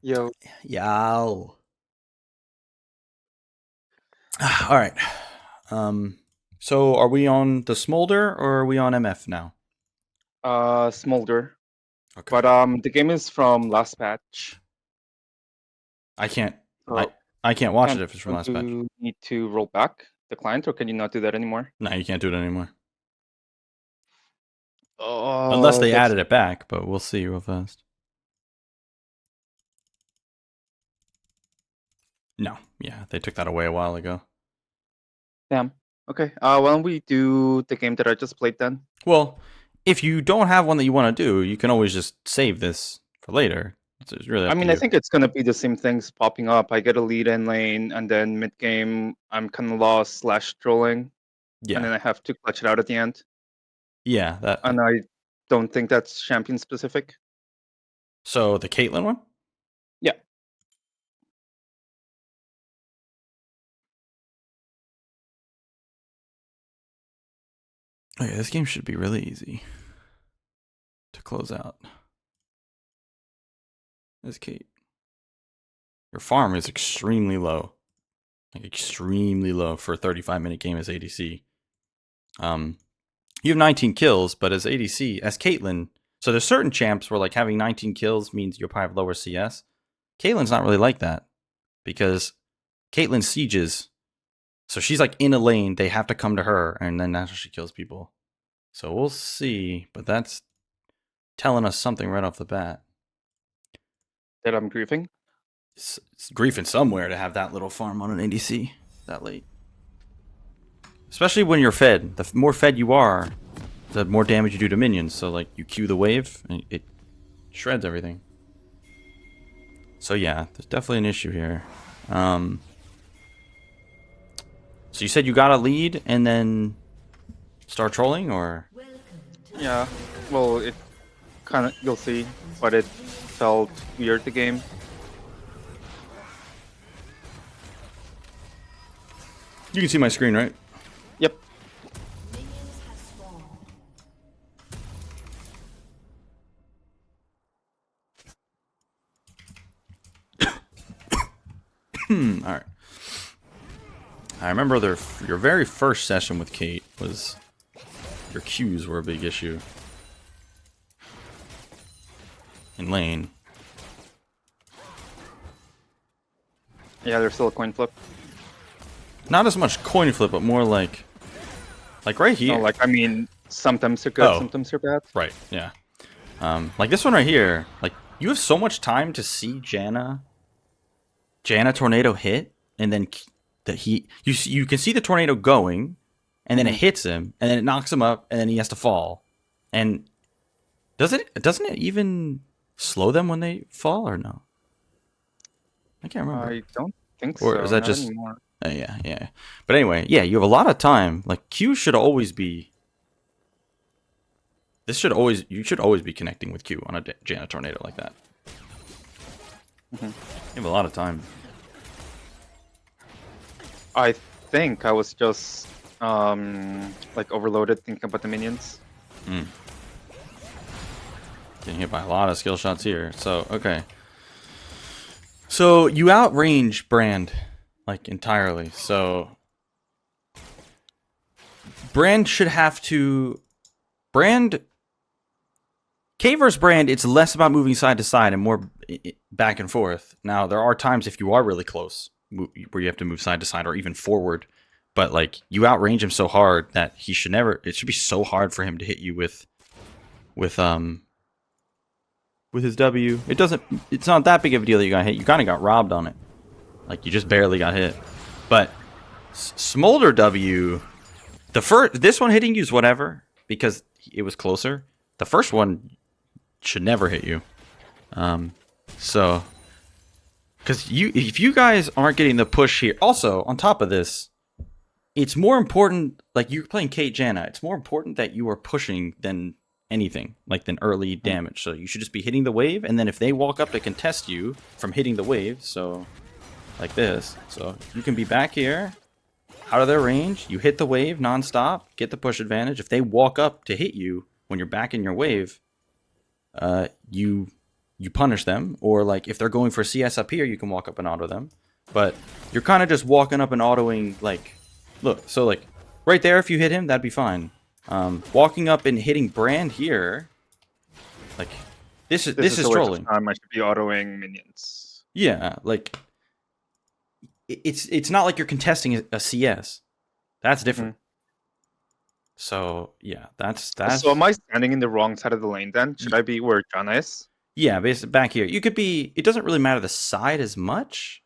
Yo, Yow. All right. So are we on the Smolder or are we on MF now? Smolder. Okay. But the game is from last patch. I can't I So I can't watch it can't if it's from don't last patch. you need to roll back the client, or can you not do that anymore? No, you can't do it anymore. Unless Oh, they that's added it back, but we'll see real fast. No, yeah, they took that away a while ago. damn. Okay. Why don't we do the game that I just played then? Well, if you don't have one that you want to do, you can always just save this for later. It's really I up to mean, I you. think it's gonna be the same things popping up. I get a lead in lane, and then mid game I'm kind of lost slash trolling, and Yeah. then I have to clutch it out at the end. Yeah, that And I don't think that's champion specific. so the Caitlyn one? Yeah. Okay, this game should be really easy to close out. This Kate. Your farm is extremely low. Like extremely low for a 35-minute game as ADC. You have 19 kills, but as ADC, as Caitlyn, so there's certain champs where like having 19 kills means you'll probably have lower CS. Caitlyn's not really like that because Caitlyn sieges. So she's like in a lane, they have to come to her, and then that's how she kills people. So we'll see, but that's telling us something right off the bat. That I'm griefing. It's griefing somewhere to have that little farm on an ADC that late. Especially when you're fed. The more fed you are, the more damage you do to minions. So like you Q the wave, and it shreds everything. So yeah, there's definitely an issue here. So you said you got a lead and then start trolling, or Yeah. Well, it kind of, you'll see, but it felt weird, the game. you can see my screen, right? Yep. All right. I remember your very first session with Kate was your Qs were a big issue in lane. Yeah, there's still a coin flip. Not as much coin flip, but more like right here. No, like, I mean, sometimes they're good, Oh. sometimes they're bad. Right, yeah. Like this one right here, like you have so much time to see Janna tornado hit, and then you can see the tornado going, and then it hits him, and then it knocks him up, and then he has to fall. And doesn't it even slow them when they fall or no? I can't remember. I don't think Or so. is that Not just anymore. yeah. But anyway, yeah, you have a lot of time. Like Q should always be. You should always be connecting with Q on a Janna tornado like that. You have a lot of time. I think I was just like overloaded thinking about the minions. Getting hit by a lot of skill shots here. So, okay. So, you outrange Brand, like, entirely. So, Brand should have to... K versus Brand, it's less about moving side to side and more back and forth. Now, there are times if you are really close where you have to move side to side or even forward. But, like, you outrange him so hard that he should never... It should be so hard for him to hit you with his W. It's not that big of a deal that you got hit. You kind of got robbed on it. Like, you just barely got hit. But Smolder W, this one hitting you is whatever, because it was closer. The first one should never hit you. So, because if you guys aren't getting the push here, also, on top of this, it's more important, like, you're playing Kate Janna, it's more important that you are pushing than anything, like than early damage. So you should just be hitting the wave, and then if they walk up to contest you from hitting the wave, so like this, so you can be back here out of their range, you hit the wave non-stop, get the push advantage. If they walk up to hit you when you're back in your wave, you you punish them, or like if they're going for CS up here, you can walk up and auto them. But you're kind of just walking up and autoing, like, look, so like right there, if you hit him, that'd be fine. Walking up and hitting Brand here, like this is trolling. I should be autoing minions. Yeah, like it's not like you're contesting a CS. That's different. So yeah, that's. So am I standing in the wrong side of the lane then? Should I be where Jana is? Yeah, basically back here. You could be. It doesn't really matter the side as much.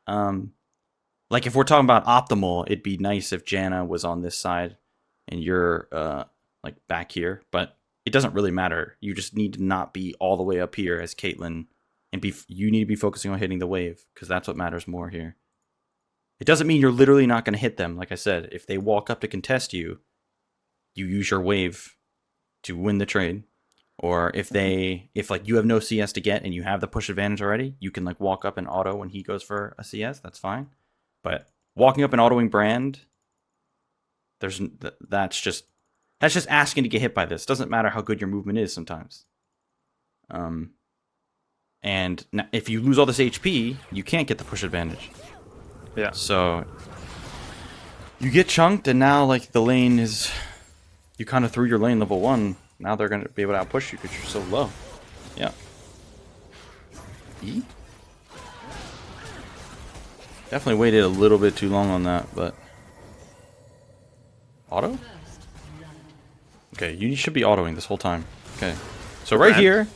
Like if we're talking about optimal, it'd be nice if Jana was on this side, and you're like back here. But it doesn't really matter. You just need to not be all the way up here as Caitlyn, and you need to be focusing on hitting the wave because that's what matters more here. It doesn't mean you're literally not going to hit them. Like I said, if they walk up to contest you, you use your wave to win the trade. Or if like you have no CS to get and you have the push advantage already, you can like walk up and auto when he goes for a CS. That's fine. But walking up and autoing Brand, that's just asking to get hit by this. Doesn't matter how good your movement is sometimes. And if you lose all this HP, you can't get the push advantage. Yeah. So you get chunked, and now like the lane is, you kind of threw your lane level 1. Now they're going to be able to outpush you because you're so low. Yeah. E? Definitely waited a little bit too long on that, but... Auto? Okay, you should be autoing this whole time. Okay. So right here,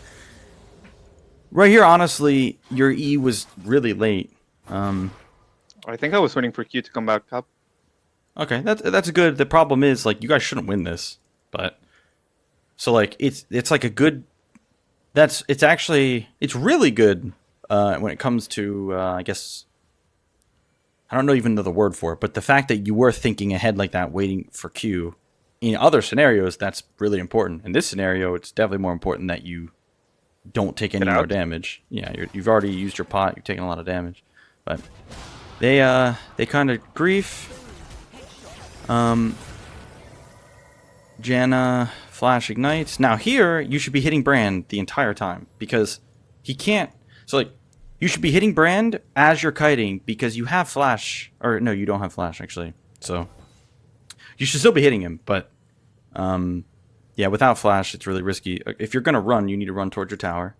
honestly, your E was really late. I think I was waiting for Q to come back up. Okay, that's good. The problem is, like, you guys shouldn't win this, but... So like it's like a good, it's really good when it comes to I guess I don't even know the word for it, but the fact that you were thinking ahead like that, waiting for Q. In other scenarios, that's really important. In this scenario, it's definitely more important that you don't take any more damage. Yeah, you've already used your pot. You're taking a lot of damage, but they kind of grief. Jana flash ignites. Now here, you should be hitting Brand the entire time because he can't. So like, you should be hitting Brand as you're kiting because you have flash. Or no, you don't have flash actually. So you should still be hitting him, but yeah, without flash, it's really risky. If you're gonna run, you need to run towards your tower.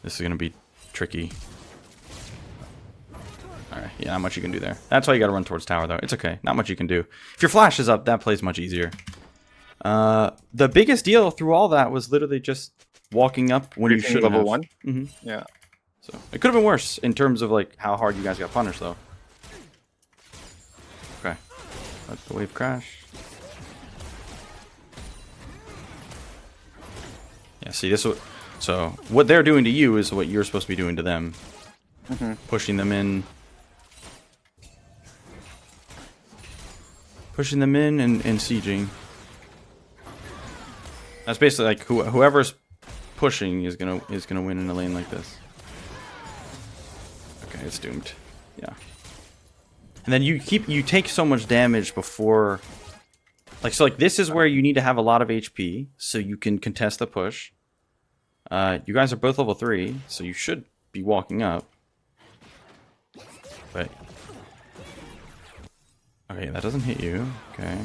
This is gonna be tricky. Alright, yeah, not much you can do there. That's why you gotta run towards tower, though. It's okay. Not much you can do. If your flash is up, that plays much easier. The biggest deal through all that was literally just walking up when you should have. Level 1? Mm-hmm. Yeah. So it could have been worse in terms of like how hard you guys got punished, though. Okay. Let the wave crash. Yeah, see, this is so what they're doing to you is what you're supposed to be doing to them. Pushing them in. Pushing them in and sieging. That's basically like whoever's pushing is gonna win in a lane like this. Okay, it's doomed. Yeah. And then you take so much damage before, like, so like this is where you need to have a lot of HP so you can contest the push. You guys are both level 3, so you should be walking up. But okay, that doesn't hit you. Okay.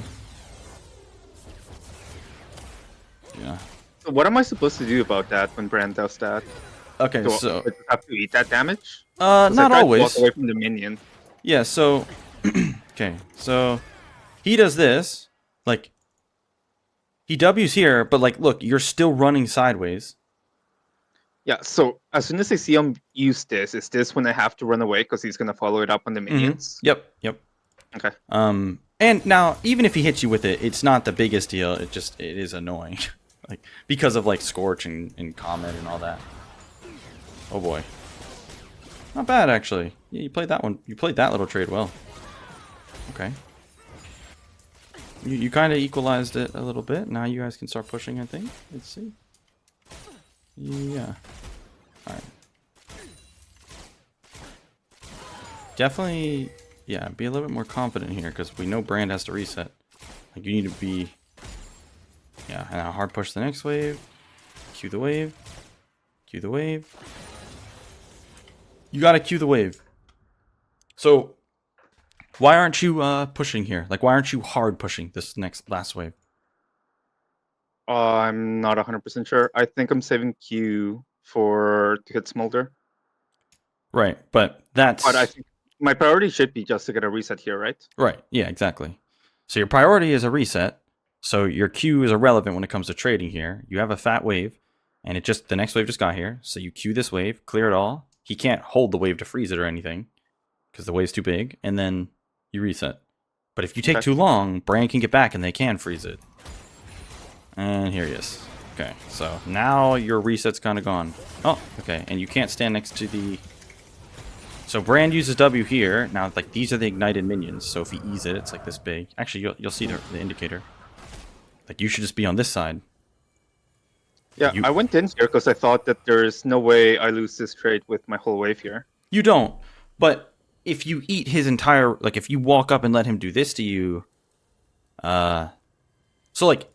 Yeah. So what am I supposed to do about that when Brand does that? Okay, Do so I have to eat that damage? not always. Walk away from the minion. Yeah, so okay, so he does this, like he W's here, but like look, you're still running sideways. Yeah, so as soon as I see him use this, is this when I have to run away because he's gonna follow it up on the minions? Yep. Okay. And now even if he hits you with it, it's not the biggest deal. It is annoying, like because of like Scorch and Comet and all that. Oh boy, not bad actually. Yeah, you played that one. You played that little trade well. Okay. You kind of equalized it a little bit. Now you guys can start pushing, I think. Let's see. Yeah. Alright. Definitely, yeah, be a little bit more confident here because we know Brand has to reset. Like, you need to be, yeah, and I'll hard push the next wave. cue the wave. Cue the wave. You gotta cue the wave. So, why aren't you pushing here? Like, why aren't you hard pushing this last wave? I'm not 100% sure. I think I'm saving Q to hit Smolder. Right, but that's... But I think my priority should be just to get a reset here, right? Right, yeah, exactly. So your priority is a reset, so your Q is irrelevant when it comes to trading here. You have a fat wave, and the next wave just got here, so you Q this wave, clear it all. He can't hold the wave to freeze it or anything, because the wave's too big, and then you reset. But if you take too long, Bran can get back and they can freeze it. And here he is. Okay, so now your reset's kind of gone. Oh, okay, and you can't stand next to the... So Bran uses W here. Now, like, these are the ignited minions, so if he E's it, it's like this big. Actually, you'll see the indicator. Like, you should just be on this side. Yeah, I went in here because I thought that there's no way I lose this trade with my whole wave here. You don't, but if you eat his entire... Like, if you walk up and let him do this to you... So, like...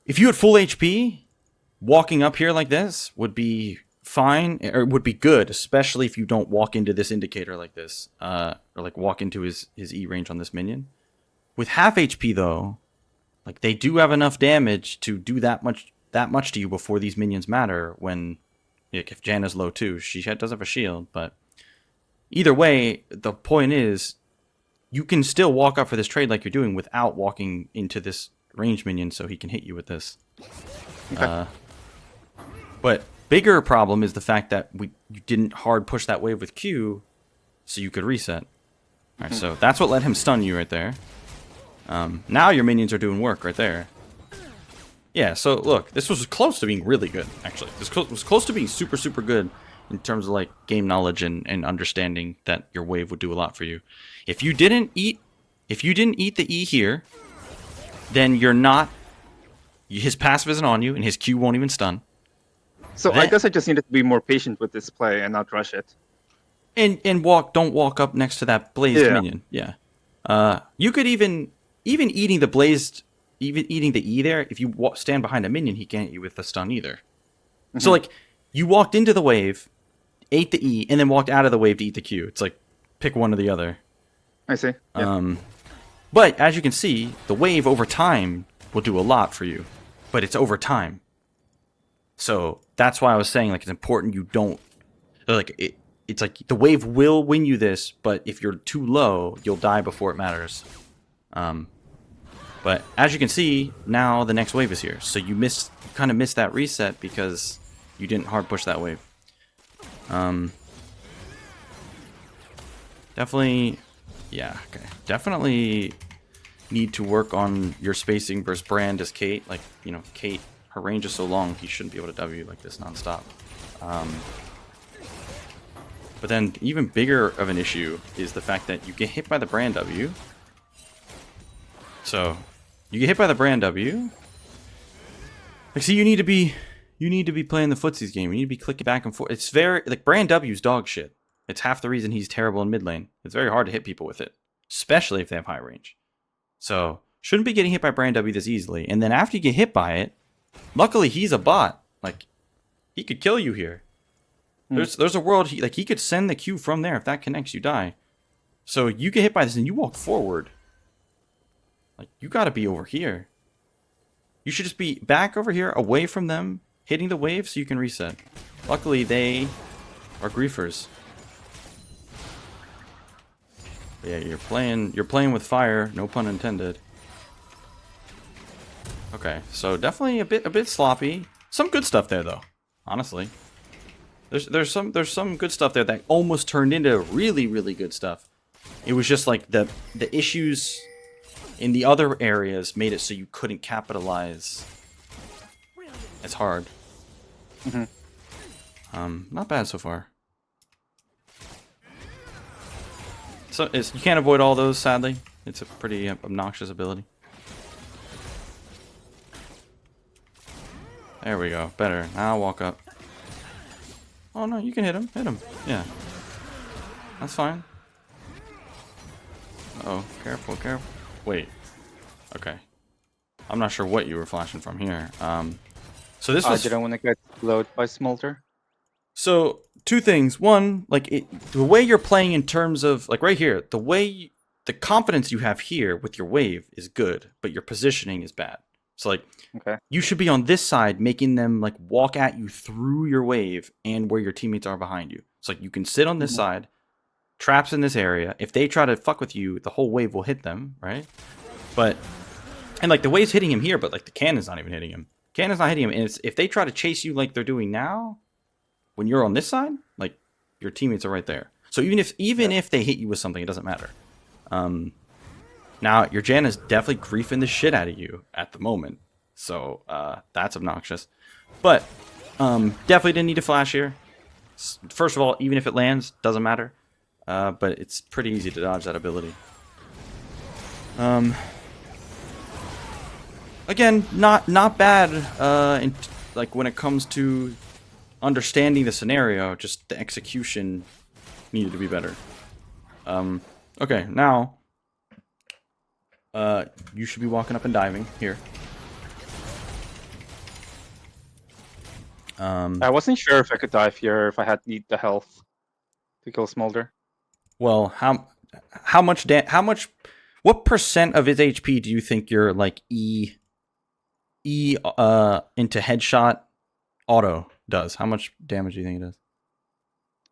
If you had full HP, walking up here like this would be fine, or would be good, especially if you don't walk into this indicator like this, or like walk into his E range on this minion. With half HP though, like they do have enough damage to do that much to you before these minions matter. When, like, if Janna's low too, she does have a shield, but either way, the point is, you can still walk up for this trade like you're doing without walking into this range minion so he can hit you with this. Okay. But bigger problem is the fact that you didn't hard push that wave with Q so you could reset. Alright, so that's what let him stun you right there. Now your minions are doing work right there. Yeah, so look, this was close to being really good, actually. This was close to being super, super good in terms of like game knowledge and understanding that your wave would do a lot for you. If you didn't eat the E here, then you're not... His passive isn't on you, and his Q won't even stun. So I guess I just needed to be more patient with this play and not rush it. And don't walk up next to that blazed minion. Yeah. You could even eating the E there, if you stand behind a minion, he can't hit you with the stun either. Mm-hmm. So like, you walked into the wave, ate the E, and then walked out of the wave to eat the Q. It's like, pick one or the other. I see. Yeah. But as you can see, the wave over time will do a lot for you. But it's over time. So that's why I was saying, like, it's important you don't... Like, it's like the wave will win you this, but if you're too low, you'll die before it matters. But as you can see, now the next wave is here. So you kind of missed that reset because you didn't hard push that wave. Definitely... Yeah, okay. Definitely need to work on your spacing versus Brand as Kate. Like, you know, Kate, her range is so long, he shouldn't be able to W like this nonstop. But then even bigger of an issue is the fact that you get hit by the Brand W. So, you get hit by the Brand W. Like, see, you need to be playing the footsies game. You need to be clicking back and forth. It's very, like, Brand W's dog shit. It's half the reason he's terrible in mid lane. It's very hard to hit people with it, especially if they have high range. So, shouldn't be getting hit by Brand W this easily. And then after you get hit by it, luckily he's a bot. Like, he could kill you here. There's a world, he could send the Q from there. If that connects, you die. So, you get hit by this and you walk forward. Like, you gotta be over here. You should just be back over here, away from them, hitting the wave so you can reset. Luckily, they are griefers. But yeah, you're playing with fire, no pun intended. Okay, so definitely a bit sloppy. Some good stuff there though, honestly. There's some good stuff there that almost turned into really, really good stuff. It was just like the issues in the other areas made it so you couldn't capitalize as hard. Not bad so far. So you can't avoid all those, sadly. It's a pretty obnoxious ability. There we go. Better. Now walk up. Oh no, you can hit him. Hit him. Yeah. That's fine. Uh-oh. Careful, careful. Wait. Okay. I'm not sure what you were flashing from here. So this I was didn't want to get slowed by Smolder. so two things. One, like the way you're playing in terms of like right here, the confidence you have here with your wave is good, but your positioning is bad. So like Okay. you should be on this side, making them like walk at you through your wave and where your teammates are behind you. It's like you can sit on this side, traps in this area. If they try to fuck with you, the whole wave will hit them, right? But and like the wave's hitting him here, but like the cannon's not even hitting him. Cannon's not hitting him, and if they try to chase you like they're doing now, when you're on this side, like your teammates are right there. So even if they hit you with something, it doesn't matter. Now your Jan is definitely griefing the shit out of you at the moment, so that's obnoxious. But definitely didn't need to flash here. First of all, even if it lands, doesn't matter. But it's pretty easy to dodge that ability. Again, not bad. Like when it comes to understanding the scenario, just the execution needed to be better. Okay, now you should be walking up and diving here. I wasn't sure if I could dive here if I had need the health to kill Smolder. Well, how much what percent of his HP do you think your like E into headshot auto does? How much damage do you think it does?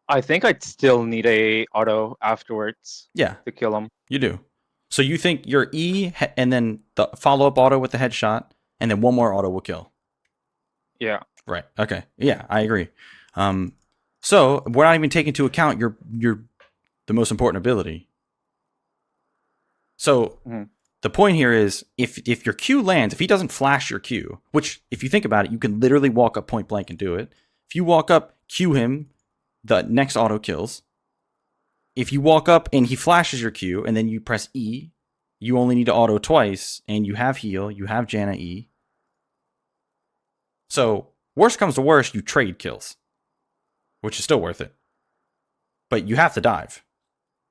I think I'd still need a auto afterwards. Yeah, to kill him. You do. So you think your E and then the follow-up auto with the headshot, and then one more auto will kill. Yeah. Right. Okay. Yeah, I agree. So we're not even taking into account your the most important ability. So the point here is if your Q lands, if he doesn't flash your Q, which if you think about it, you can literally walk up point blank and do it. If you walk up, Q him, the next auto kills. If you walk up and he flashes your Q and then you press E, you only need to auto twice and you have heal, you have Janna E. So worst comes to worst, you trade kills, which is still worth it. But you have to dive.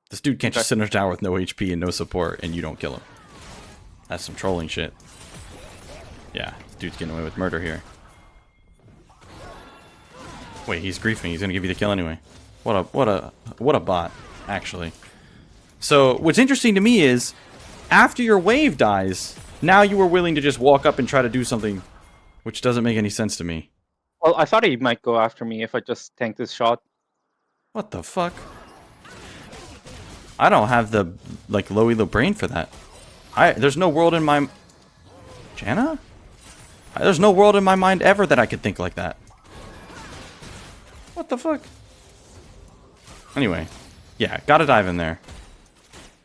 This dude can't just sit in a tower with no HP and no support and you don't kill him. That's some trolling shit. Yeah, this dude's getting away with murder here. Wait, he's griefing. He's gonna give you the kill anyway. What a bot, actually. So what's interesting to me is after your wave dies, now you were willing to just walk up and try to do something, which doesn't make any sense to me. Well, I thought he might go after me if I just tanked this shot. What the fuck? I don't have the like low elo brain for that. There's no world in my Janna? There's no world in my mind ever that I could think like that. What the fuck? Anyway, yeah, gotta dive in there.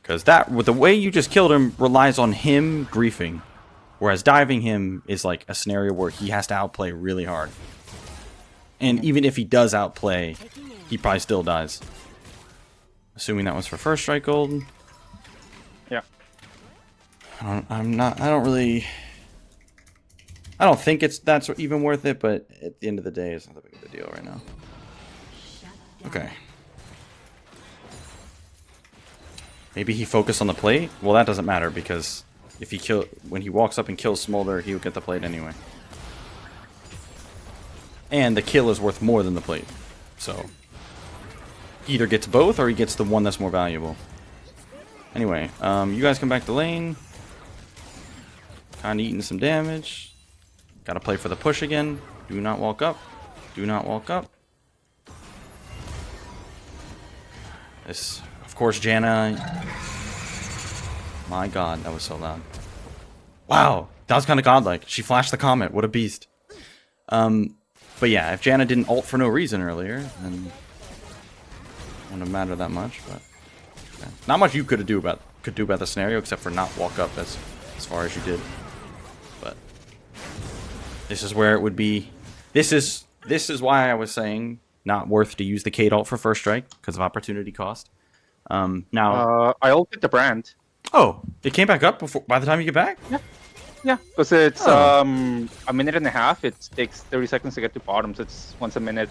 Because that, with the way you just killed him, relies on him griefing. Whereas diving him is like a scenario where he has to outplay really hard. And even if he does outplay, he probably still dies. Assuming that was for first strike gold. Yeah. I don't think that's even worth it, but at the end of the day, it's not that big of a deal right now. Okay. Maybe he focused on the plate? Well, that doesn't matter because if when he walks up and kills Smolder, he'll get the plate anyway. And the kill is worth more than the plate. So he either gets both or he gets the one that's more valuable. Anyway, you guys come back to lane. Kinda eating some damage. Gotta play for the push again. Do not walk up. Do not walk up. This, of course, Janna. My god, that was so loud. Wow, that was kind of godlike. She flashed the comment. What a beast. But yeah, if Janna didn't ult for no reason earlier, then it wouldn't have mattered that much. But okay. Not much you could do about the scenario except for not walk up as far as you did. But this is where it would be. This is why I was saying not worth to use the Cade ult for first strike because of opportunity cost. Now I ulted the brand. Oh, it came back up by the time you get back? Yeah, because it's a minute and a half. It takes 30 seconds to get to bottom, so it's once a minute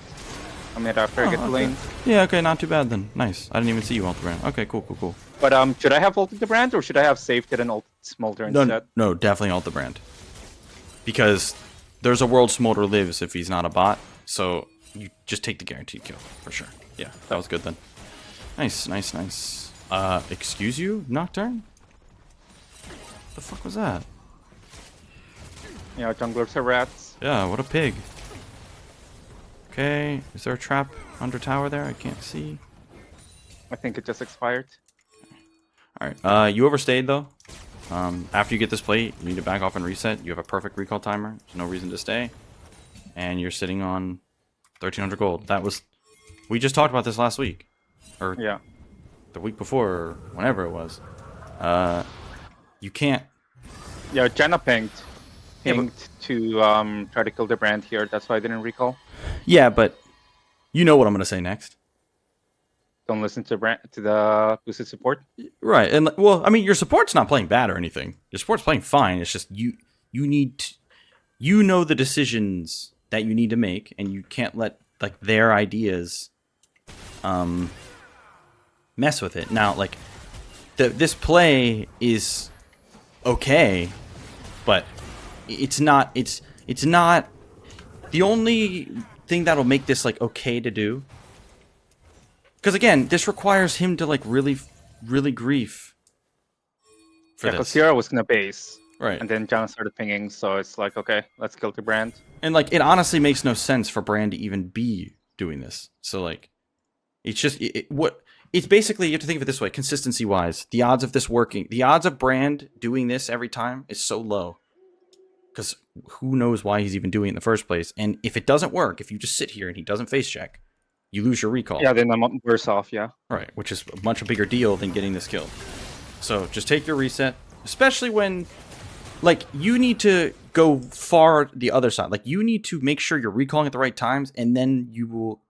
after I get to lane. Yeah, okay, not too bad then. Nice. I didn't even see you ult the brand. Okay, cool. But should I have ulted the brand or should I have saved it and ulted Smolder instead? No, definitely ult the brand. Because there's a world Smolder lives if he's not a bot. So you just take the guaranteed kill for sure. Yeah, that was good then. Nice, nice, nice. Excuse you, Nocturne? The fuck was that? Yeah, junglers are rats. Yeah, what a pig. Okay, is there a trap under tower there? I can't see. I think it just expired. Alright, you overstayed though. After you get this plate, you need to back off and reset. You have a perfect recall timer. There's no reason to stay. And you're sitting on 1,300 gold. That was... We just talked about this last week. Or yeah, the week before, or whenever it was. You can't... Yeah, Janna pinged to try to kill the brand here. That's why I didn't recall. Yeah, but you know what I'm going to say next. Don't listen to the boosted support. Right, and well, I mean, your support's not playing bad or anything. Your support's playing fine. It's just you need to, you know the decisions that you need to make, and you can't let like their ideas mess with it. Now, like this play is okay, but it's not. It's not the only thing that'll make this like okay to do. Because again, this requires him to like really grief for Because this. Sierra was gonna base, Right. and then Janna started pinging, so it's like, okay, let's kill the brand. And like, it honestly makes no sense for Brand to even be doing this. So like, it's just it's basically, you have to think of it this way: consistency wise, the odds of this working, the odds of Brand doing this every time is so low. Because who knows why he's even doing it in the first place? And if it doesn't work, if you just sit here and he doesn't face check, you lose your recall. Yeah, then I'm worse off. Yeah. Right, which is a much bigger deal than getting this kill. So just take your reset, especially when, like, you need to go far the other side. Like, you need to make sure you're recalling at the right times, and then you will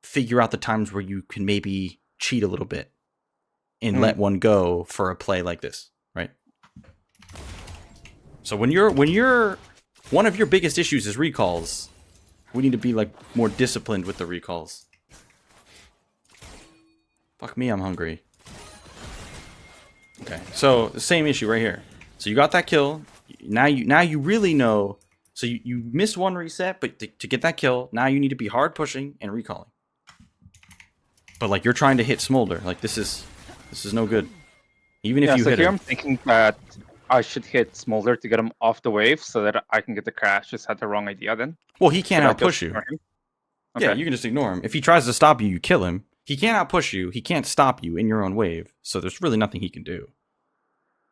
figure out the times where you can maybe cheat a little bit and let one go for a play like this, right? So when you're one of your biggest issues is recalls, we need to be like more disciplined with the recalls. Fuck me, I'm hungry. Okay, so the same issue right here. So you got that kill. Now you really know. So you missed one reset, but to get that kill, now you need to be hard pushing and recalling. But like, you're trying to hit Smolder. Like, this is no good. Even if you so hit here him. I'm thinking that I should hit Smolder to get him off the wave so that I can get the crash. Just had the wrong idea then. Well, he can't Should I outpush just you. ignore him? Okay. Yeah, you can just ignore him. If he tries to stop you, you kill him. He can't outpush you. He can't stop you in your own wave. So there's really nothing he can do.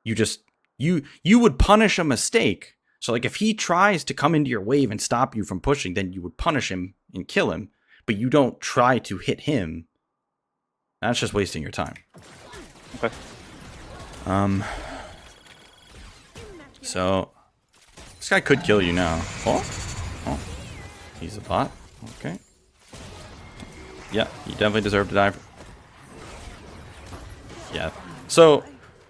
You just you would punish a mistake. So like, if he tries to come into your wave and stop you from pushing, then you would punish him and kill him. But you don't try to hit him. That's just wasting your time. Okay. So this guy could kill you now. Oh, he's a bot. Okay. Yeah, you definitely deserve to die. Yeah. So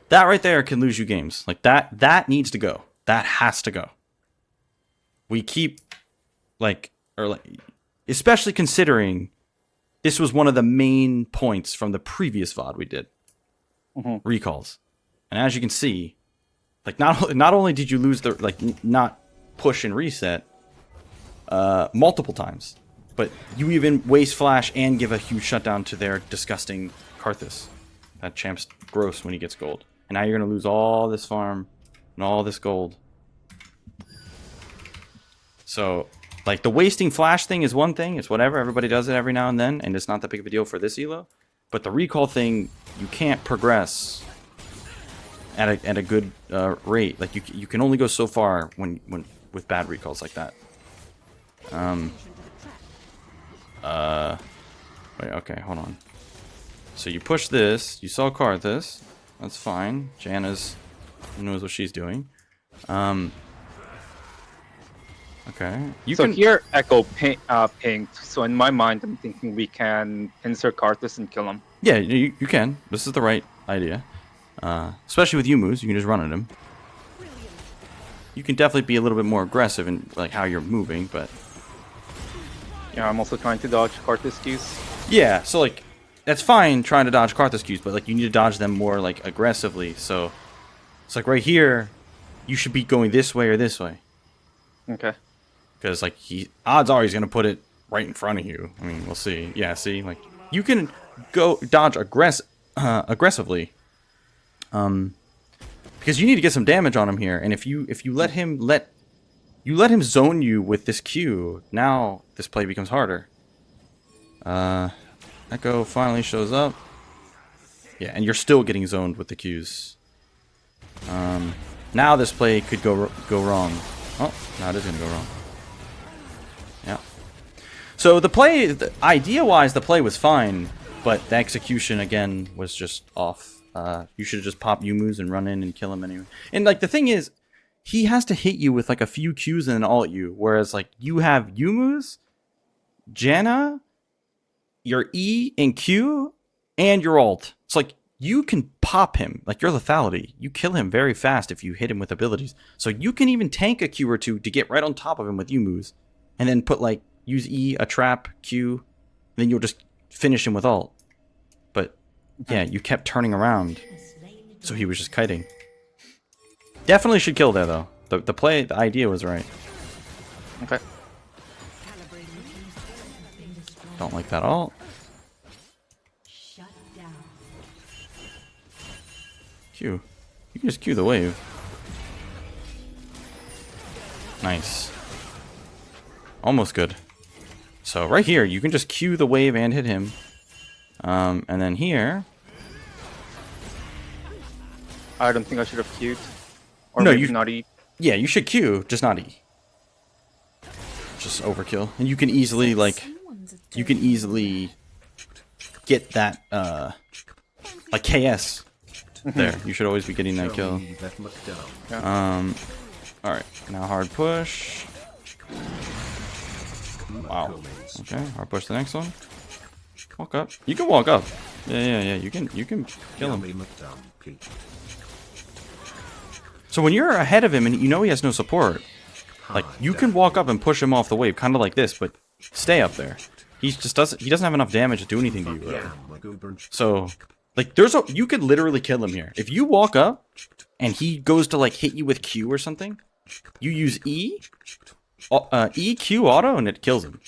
that right there can lose you games. Like that needs to go. That has to go. We keep especially considering this was one of the main points from the previous VOD we did. Recalls. And as you can see, like not only did you lose the not push and reset multiple times, but you even waste flash and give a huge shutdown to their disgusting Karthus. That champ's gross when he gets gold. And now you're gonna lose all this farm and all this gold. So like, the wasting flash thing is one thing, it's whatever, everybody does it every now and then, and it's not that big of a deal for this elo. But the recall thing, you can't progress at a good rate. Like, you can only go so far when with bad recalls like that. Wait, okay, hold on. So you push this, you saw Karthus, that's fine. Janna's knows what she's doing. Okay. Here Echo pinged. So in my mind, I'm thinking we can insert Karthus and kill him. Yeah, you can. This is the right idea. Especially with Yumu's, you can just run at him. You can definitely be a little bit more aggressive in like how you're moving, but Yeah, I'm also trying to dodge Karthus Qs. yeah. So like, that's fine trying to dodge Karthus Qs, but like, you need to dodge them more like aggressively. So it's like right here, you should be going this way or this way. Okay. Because, like, odds are he's going to put it right in front of you. I mean, we'll see. Yeah, see? Like, you can go dodge aggressively. Because you need to get some damage on him here. And if you let him zone you with this Q, now this play becomes harder. Echo finally shows up. Yeah, and you're still getting zoned with the Qs. Now this play could go wrong. Oh, now it is going to go wrong. Yeah. So the play, idea-wise, the play was fine, but the execution, again, was just off. You should have just popped Yumu's and run in and kill him anyway. And, like, the thing is, he has to hit you with, like, a few Qs and an ult you, whereas, like, you have Yumu's, Janna, your E and Q, and your ult. It's like, you can pop him, like your lethality. You kill him very fast if you hit him with abilities. So you can even tank a Q or two to get right on top of him with Yumu's. And then put, like, use E, a trap, Q, and then you'll just finish him with ult. But, yeah, you kept turning around. So he was just kiting. Definitely should kill there, though. The idea was right. Okay. Don't like that ult. Q. You can just Q the wave. Nice. Almost good. So right here, you can just Q the wave and hit him. And then here... I don't think I should have queued. Or no, maybe you not E. Yeah, you should Q, just not E. Just overkill. And you can easily, like... You can easally get that, like, KS. There, you should always be getting that kill. Alright, now hard push. Wow. Okay, hard push the next one. Walk up. You can walk up. Yeah, you can kill him. So when you're ahead of him and you know he has no support, like, you can walk up and push him off the wave, kind of like this, but stay up there. He doesn't have enough damage to do anything to you, really. So, like, you could literally kill him here. If you walk up and he goes to, like, hit you with Q or something, you use E, Q auto, and it kills him.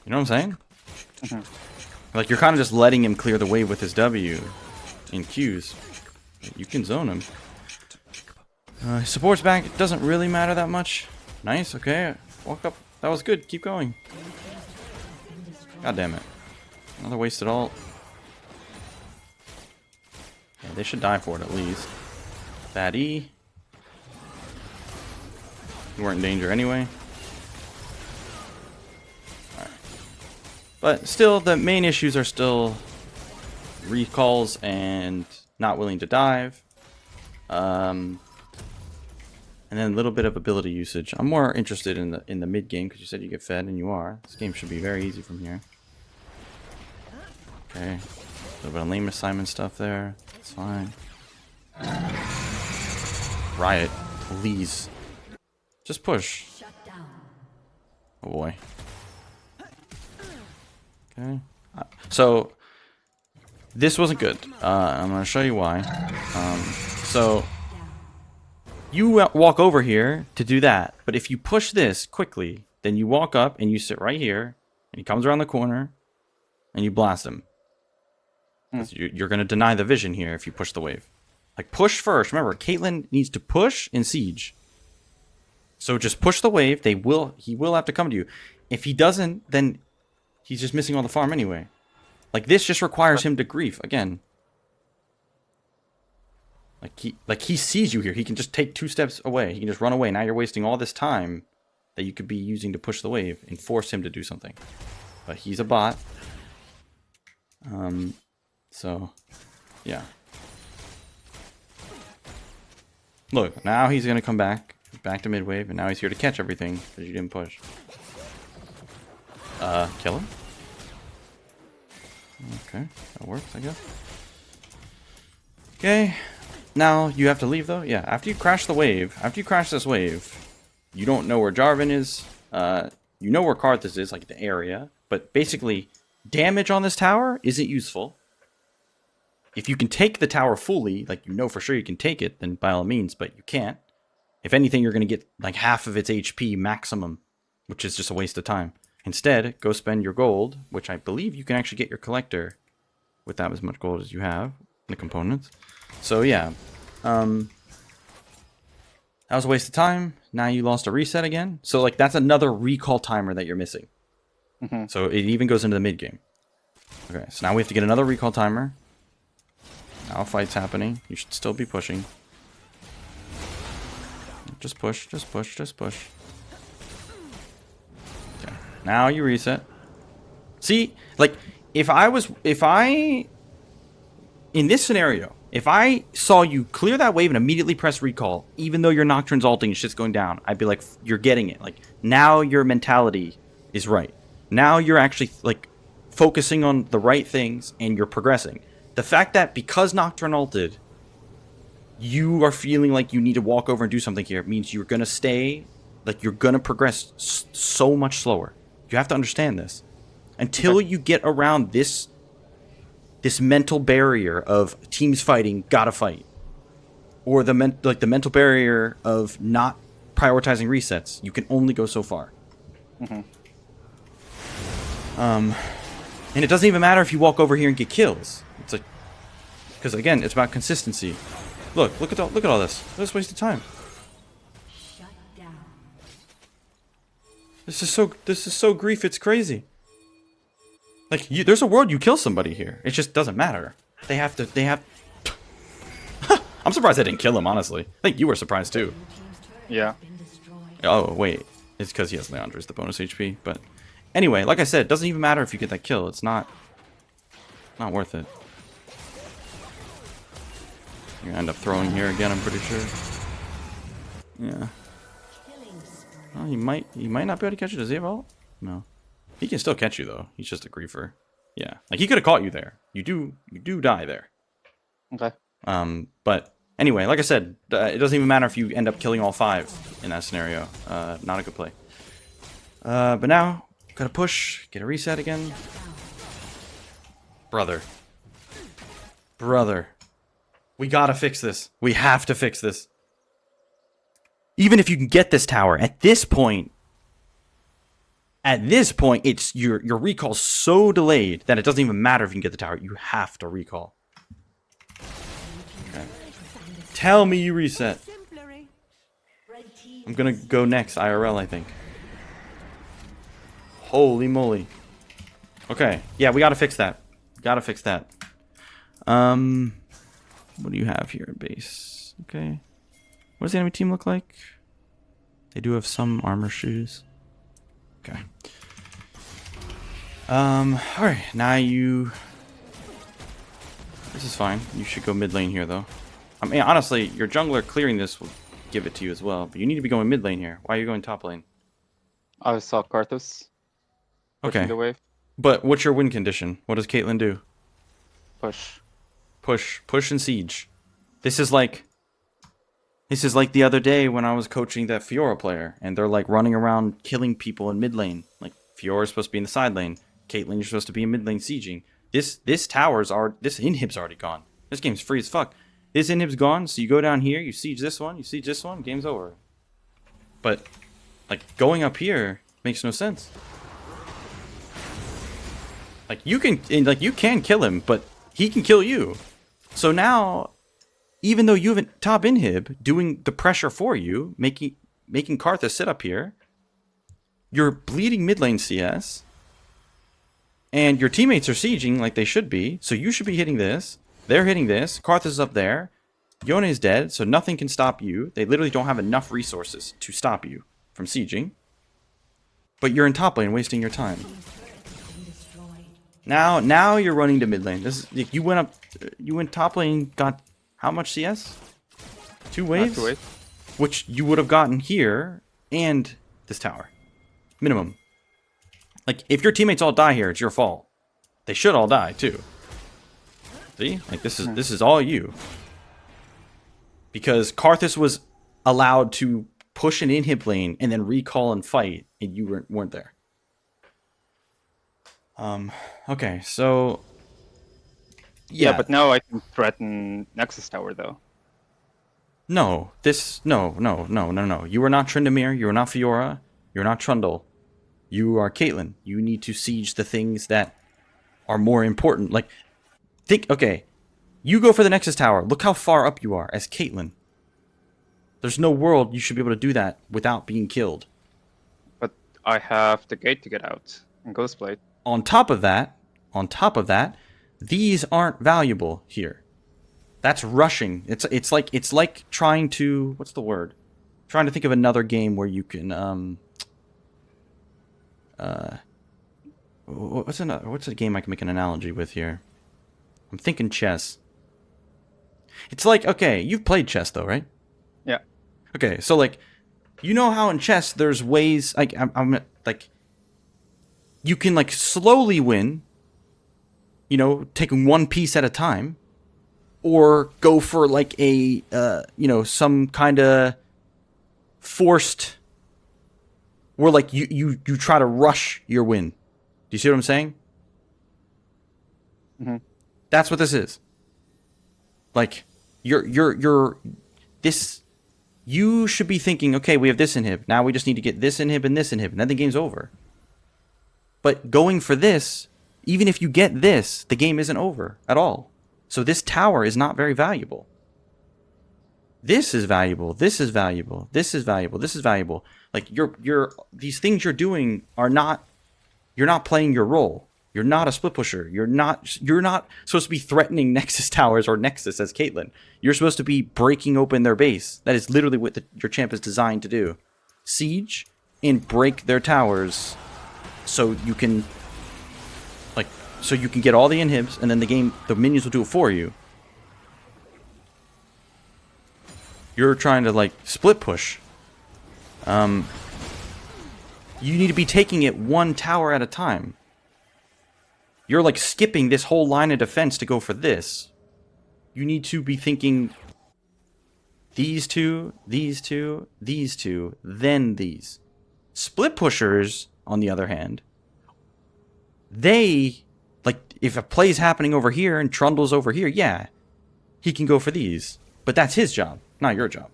You know what I'm saying? Like, you're kind of just letting him clear the wave with his W in Qs. You can zone him. His support's back. It doesn't really matter that much. Nice, okay. Walk up. That was good. Keep going. God damn it. Another wasted ult. Yeah, they should die for it at least. Bad E. You weren't in danger anyway. Alright. But still, the main issues are still recalls and not willing to dive. And then a little bit of ability usage. I'm more interested in the mid game because you said you get fed, and you are. This game should be very easy from here. Okay, a little bit of lame assignment stuff there. It's fine. Riot, please, just push. Oh boy. Okay, so this wasn't good. I'm gonna show you why. So. You walk over here to do that, but if you push this quickly, then you walk up and you sit right here, and he comes around the corner, and you blast him. You're going to deny the vision here if you push the wave. Like, push first. Remember, Caitlyn needs to push in Siege. So just push the wave. He will have to come to you. If he doesn't, then he's just missing all the farm anyway. Like, this just requires him to grief again. Like he sees you here. He can just take 2 steps away. He can just run away. Now you're wasting all this time that you could be using to push the wave and force him to do something. But he's a bot. So, yeah. Look, now he's going to come back to mid-wave, and now he's here to catch everything because you didn't push. Kill him? Okay, that works, I guess. Okay. Now, you have to leave, though? Yeah, after you crash the wave, after you crash this wave, you don't know where Jarvan is. You know where Karthus is, like the area. But basically, damage on this tower isn't useful. If you can take the tower fully, like you know for sure you can take it, then by all means, but you can't. If anything, you're going to get like half of its HP maximum, which is just a waste of time. Instead, go spend your gold, which I believe you can actually get your collector with that as much gold as you have in the components. So yeah, that was a waste of time. Now you lost a reset again. So like that's another recall timer that you're missing. So it even goes into the mid game. Okay, so now we have to get another recall timer. Now a fight's happening. You should still be pushing. Just push, just push, just push. Okay, now you reset. See, like, in this scenario, if I saw you clear that wave and immediately press recall, even though your Nocturne's ulting and shit's going down, I'd be like, you're getting it. Like, now your mentality is right. Now you're actually, like, focusing on the right things and you're progressing. The fact that because Nocturne ulted, you are feeling like you need to walk over and do something here means you're going to stay, like, you're going to progress so much slower. You have to understand this. Until you get around this mental barrier of teams fighting, gotta fight, or the mental barrier of not prioritizing resets, you can only go so far. And it doesn't even matter if you walk over here and get kills. It's like, because again, it's about consistency. Look at all this. This waste of time. This is so grief. It's crazy. Like, there's a world you kill somebody here. It just doesn't matter. They have. I'm surprised I didn't kill him, honestly. I think you were surprised, too. Yeah. Oh, wait. It's because he has Leandra's, the bonus HP. But anyway, like I said, it doesn't even matter if you get that kill. It's not worth it. You're gonna end up throwing here again, I'm pretty sure. Yeah. Well, he might not be able to catch it. Does he have ult? No. He can still catch you, though. He's just a griefer. Yeah. Like, he could have caught you there. You do die there. Okay. But anyway, like I said, it doesn't even matter if you end up killing all 5 in that scenario. Not a good play. But now, gotta push. Get a reset again. Brother. We gotta fix this. We have to fix this. Even if you can get this tower, at this point, it's your recall's so delayed that it doesn't even matter if you can get the tower. You have to recall. Okay. Tell me you reset. I'm gonna go next IRL, I think. Holy moly. Okay. Yeah, we gotta fix that. What do you have here? Base. Okay. What does the enemy team look like? They do have some armor shoes. Okay. Alright, now you... This is fine. You should go mid lane here, though. I mean, honestly, your jungler clearing this will give it to you as well. But you need to be going mid lane here. Why are you going top lane? I saw Karthus. Okay. The wave. But what's your win condition? What does Caitlyn do? Push. Push and siege. This is like the other day when I was coaching that Fiora player, and they're like running around killing people in mid lane. Like, Fiora's supposed to be in the side lane. Caitlyn, you're supposed to be in mid lane sieging. This inhib's already gone. This game's free as fuck. This inhib's gone, so you go down here, you siege this one, game's over. But, like, going up here makes no sense. Like, you can kill him, but he can kill you. So now, even though you have a top inhib doing the pressure for you, making Karthus sit up here, you're bleeding mid lane CS, and your teammates are sieging like they should be, so you should be hitting this. They're hitting this. Karthus is up there. Yone is dead, so nothing can stop you. They literally don't have enough resources to stop you from sieging. But you're in top lane wasting your time. Now you're running to mid lane. You went top lane, got how much CS? 2 waves? 2 waves. Which you would have gotten here and this tower. Minimum. Like, if your teammates all die here, it's your fault. They should all die too. See? Like, this is all you. Because Karthus was allowed to push an inhib lane and then recall and fight, and you weren't there. Okay, so... Yeah, but now I can threaten Nexus Tower, though. No, no. You are not Tryndamere. You are not Fiora. You're not Trundle. You are Caitlyn. You need to siege the things that are more important. Like, think, okay, you go for the Nexus Tower. Look how far up you are as Caitlyn. There's no world you should be able to do that without being killed. But I have the gate to get out and Ghostblade. On top of that, these aren't valuable here. That's rushing. It's like trying to, what's the word? Trying to think of another game where you can what's a game I can make an analogy with here? I'm thinking chess. It's like, okay, you've played chess though, right? Yeah. Okay, so like, you know how in chess there's ways like I'm like you can like slowly win, you know, taking one piece at a time, or go for like a you know, some kind of forced where like you try to rush your win. Do you see what I'm saying? Mm-hmm. That's what this is. Like you're this. You should be thinking, okay, we have this inhib. Now we just need to get this inhib and this inhib, and then the game's over. But going for this, even if you get this, the game isn't over at all. So this tower is not very valuable. This is valuable. This is valuable. This is valuable. This is valuable. Like these things you're doing are not. You're not playing your role. You're not a split pusher. You're not supposed to be threatening Nexus towers or Nexus as Caitlyn. You're supposed to be breaking open their base. That is literally what your champ is designed to do. Siege and break their towers so you can get all the inhibs, and then the minions will do it for you. You're trying to like split push. You need to be taking it one tower at a time. You're like skipping this whole line of defense to go for this. You need to be thinking these two, these two, these two, then these. Split pushers, on the other hand, they, like, if a play's happening over here and Trundle's over here, yeah, he can go for these. But that's his job, not your job.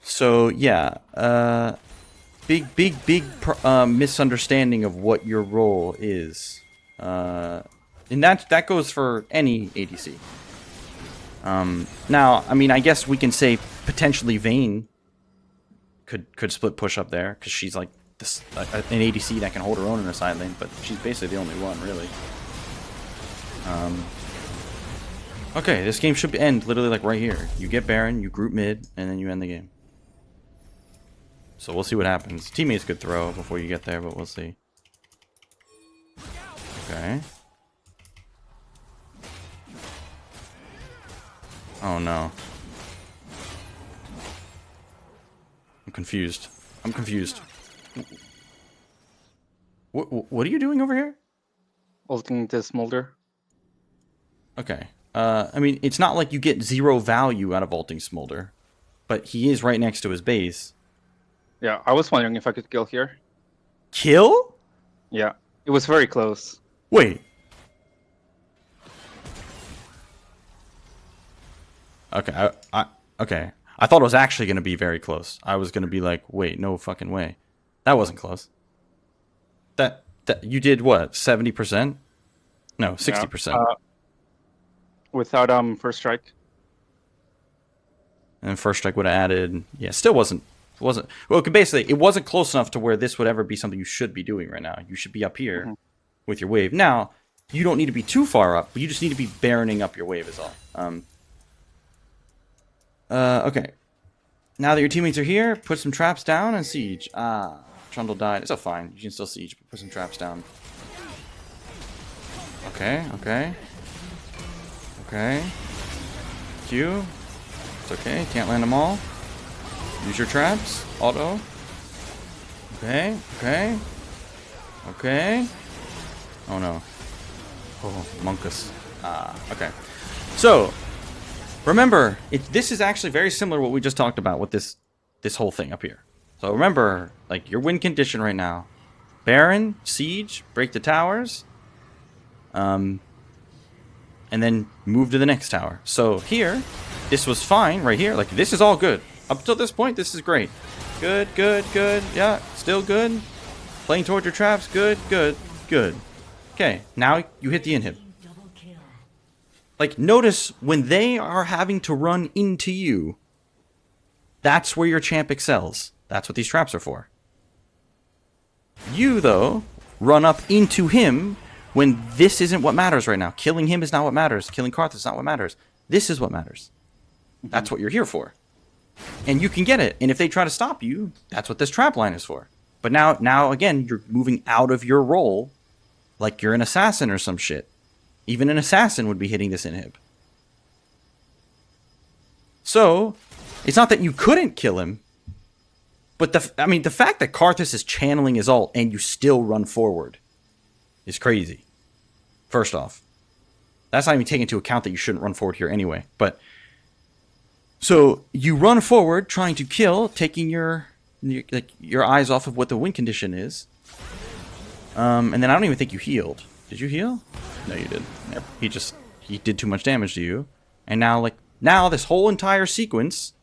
So, yeah, big misunderstanding of what your role is. And that goes for any ADC. Now, I mean, I guess we can say potentially Vayne could split push up there, because she's like this, an ADC that can hold her own in a side lane, but she's basically the only one, really. Okay, this game should end literally like right here. You get Baron, you group mid, and then you end the game. So we'll see what happens. Teammates could throw before you get there, but we'll see. Okay. Oh no. I'm confused. I'm confused. What are you doing over here? Ulting this Smolder. Okay. I mean, it's not like you get 0 value out of ulting Smolder, but he is right next to his base. Yeah, I was wondering if I could kill here. Kill? Yeah, it was very close. Wait. Okay, okay. I thought it was actually going to be very close. I was going to be like, wait, no fucking way. That wasn't close. That you did what? 70%? No, 60%. Yeah, without first strike. And first strike would have added, yeah, still wasn't well, basically it wasn't close enough to where this would ever be something you should be doing right now. You should be up here with your wave. Now, you don't need to be too far up, but you just need to be baroning up your wave is all. Okay. Now that your teammates are here, put some traps down and siege. Ah, Trundle died. It's all fine. You can still siege, but put some traps down. Okay, okay. Okay. Q. It's okay. Can't land them all. Use your traps. Auto. Okay, okay. Okay. Oh no. Oh, Monkus. Ah, okay. So, remember, this is actually very similar to what we just talked about with this whole thing up here. So remember, like, your win condition right now. Baron, siege, break the towers. And and then move to the next tower. So here, this was fine right here. Like, this is all good. Up till this point, this is great. Good, good, good. Yeah, still good. Playing towards your traps. Good, good, good. Okay, now you hit the inhib. Like, notice when they are having to run into you, that's where your champ excels. That's what these traps are for. You, though, run up into him when this isn't what matters right now. Killing him is not what matters. Killing Karthus is not what matters. This is what matters. That's what you're here for. And you can get it. And if they try to stop you, that's what this trap line is for. But now again, you're moving out of your role like you're an assassin or some shit. Even an assassin would be hitting this inhib. So, it's not that you couldn't kill him, but the fact that Karthus is channeling his ult and you still run forward is crazy. First off. That's not even taking into account that you shouldn't run forward here anyway. But, so, you run forward trying to kill, taking your eyes off of what the win condition is. And then I don't even think you healed. Did you heal? No, you didn't. He did too much damage to you. And now this whole entire sequence,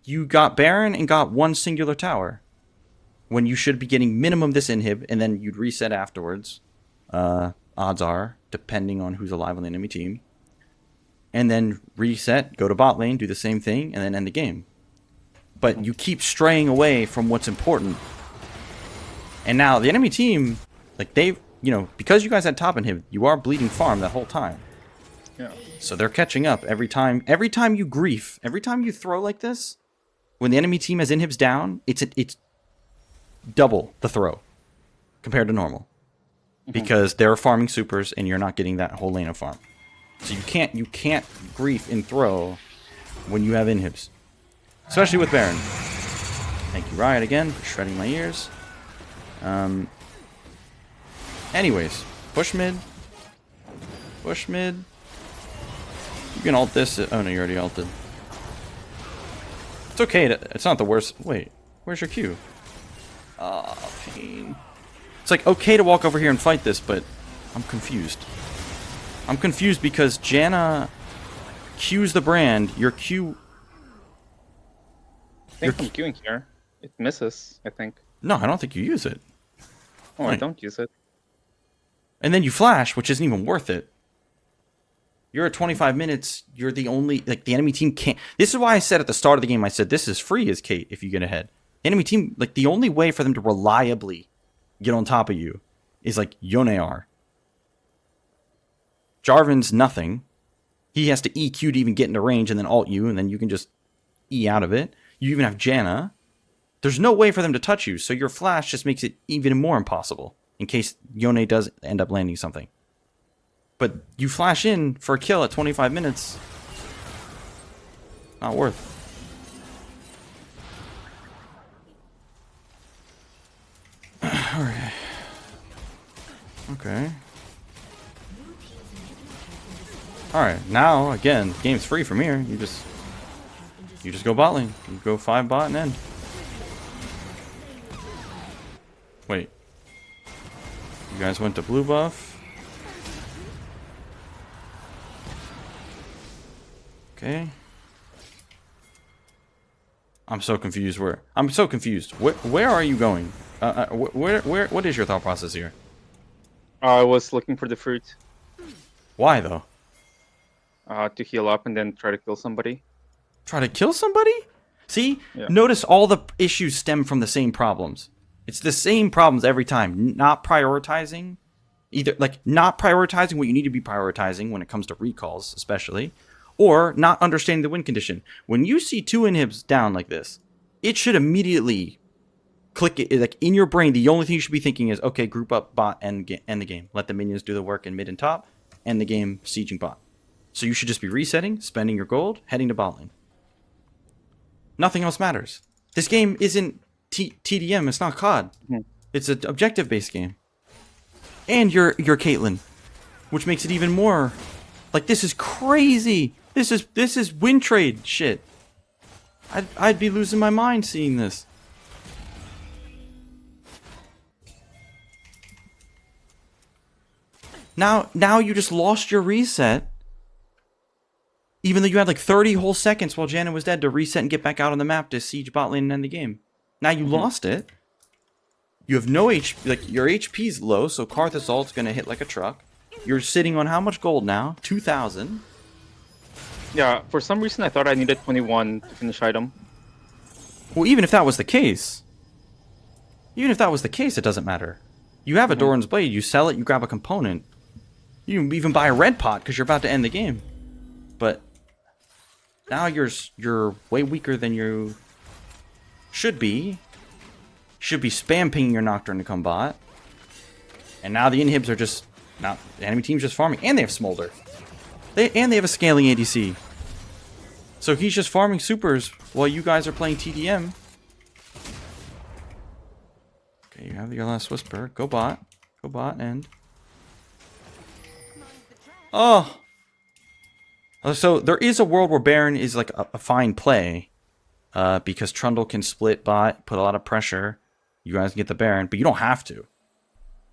you got Baron and got one singular tower. When you should be getting minimum this inhib, and then you'd reset afterwards. Odds are, depending on who's alive on the enemy team. And then reset, go to bot lane, do the same thing, and then end the game. But you keep straying away from what's important. And now the enemy team, like they've, because you guys had top inhib, you are bleeding farm that whole time. Yeah. So they're catching up every time. Every time you grief, every time you throw like this, when the enemy team has inhibs down, it's double the throw compared to normal. Because they're farming supers and you're not getting that whole lane of farm. So you can't grief and throw when you have inhibs. Especially with Baron. Thank you, Riot, again, for shredding my ears. Anyways, push mid. Push mid. You can ult this. Oh no, you already ulted. It's okay. It's not the worst. Wait, where's your Q? Oh, pain. It's like okay to walk over here and fight this, but I'm confused. I'm confused because Janna Q's the brand. Your Q. I think I'm queuing here. It misses, I think. No, I don't think you use it. Oh, I don't use it. And then you flash, which isn't even worth it. You're at 25 minutes. You're the only... Like, the enemy team can't... This is why I said at the start of the game, I said, this is free as Kate if you get ahead. The enemy team... Like, the only way for them to reliably get on top of you is, like, Yone are. Jarvan's nothing. He has to EQ to even get into range and then ult you, and then you can just E out of it. You even have Janna. There's no way for them to touch you, so your flash just makes it even more impossible. In case Yone does end up landing something. But you flash in for a kill at 25 minutes. Not worth. Alright. Okay. Alright, now, again, game's free from here. You just go bot lane. You go 5 bot and end. Wait. You guys went to blue buff. Okay. I'm so confused. I'm so confused. Where are you going? What is your thought process here? I was looking for the fruit. Why though? To heal up and then try to kill somebody. Try to kill somebody? See? Yeah. Notice all the issues stem from the same problems. It's the same problems every time. Not prioritizing. Not prioritizing what you need to be prioritizing when it comes to recalls, especially. Or not understanding the win condition. When you see 2 inhibs down like this, it should immediately click it. Like in your brain, the only thing you should be thinking is, okay, group up bot, end the game. Let the minions do the work in mid and top. End the game, sieging bot. So you should just be resetting, spending your gold, heading to bot lane. Nothing else matters. This game isn't TDM. It's not COD. It's an objective-based game. And you're Caitlyn, which makes it even more. Like, this is crazy. This is win trade shit. I'd be losing my mind seeing this. Now you just lost your reset Even though you had like 30 whole seconds while Janna was dead to reset and get back out on the map to siege bot lane and end the game. Now you lost it. You have no HP, like your HP's low, so Karthus ult's gonna hit like a truck. You're sitting on how much gold now? 2,000. Yeah, for some reason I thought I needed 21 to finish item. Well, even if that was the case, it doesn't matter. You have a Doran's Blade, you sell it, you grab a component. You can even buy a red pot because you're about to end the game. But now you're way weaker than you should be. Should be spam pinging your Nocturne to come bot. And now the inhibs are just not, the enemy team's just farming, and they have Smolder. They have a scaling ADC. So he's just farming supers while you guys are playing TDM. Okay, you have your last whisper. Go bot, and oh. So there is a world where Baron is like a fine play, because Trundle can split bot, put a lot of pressure. You guys can get the Baron, but you don't have to.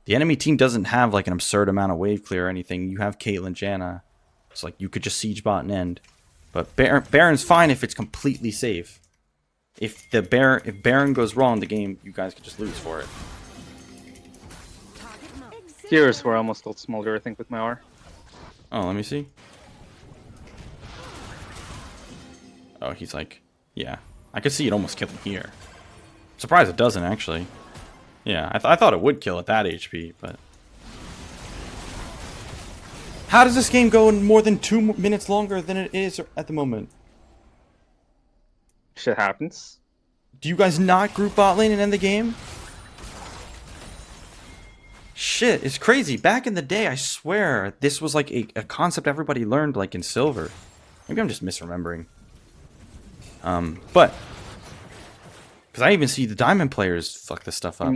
The enemy team doesn't have like an absurd amount of wave clear or anything. You have Caitlyn, Janna. It's like you could just siege bot and end. But Baron's fine if it's completely safe. If Baron goes wrong, the game, you guys could just lose for it. Here's where I almost killed Smolder, I think, with my R. Oh, let me see. Oh, he's like, yeah. I could see it almost killing here. Surprised it doesn't, actually. Yeah, I thought it would kill at that HP, but... How does this game go in more than 2 minutes longer than it is at the moment? Shit happens. Do you guys not group bot lane and end the game? Shit, it's crazy. Back in the day, I swear, this was like a concept everybody learned like in Silver. Maybe I'm just misremembering. But... Because I even see the Diamond players fuck this stuff up.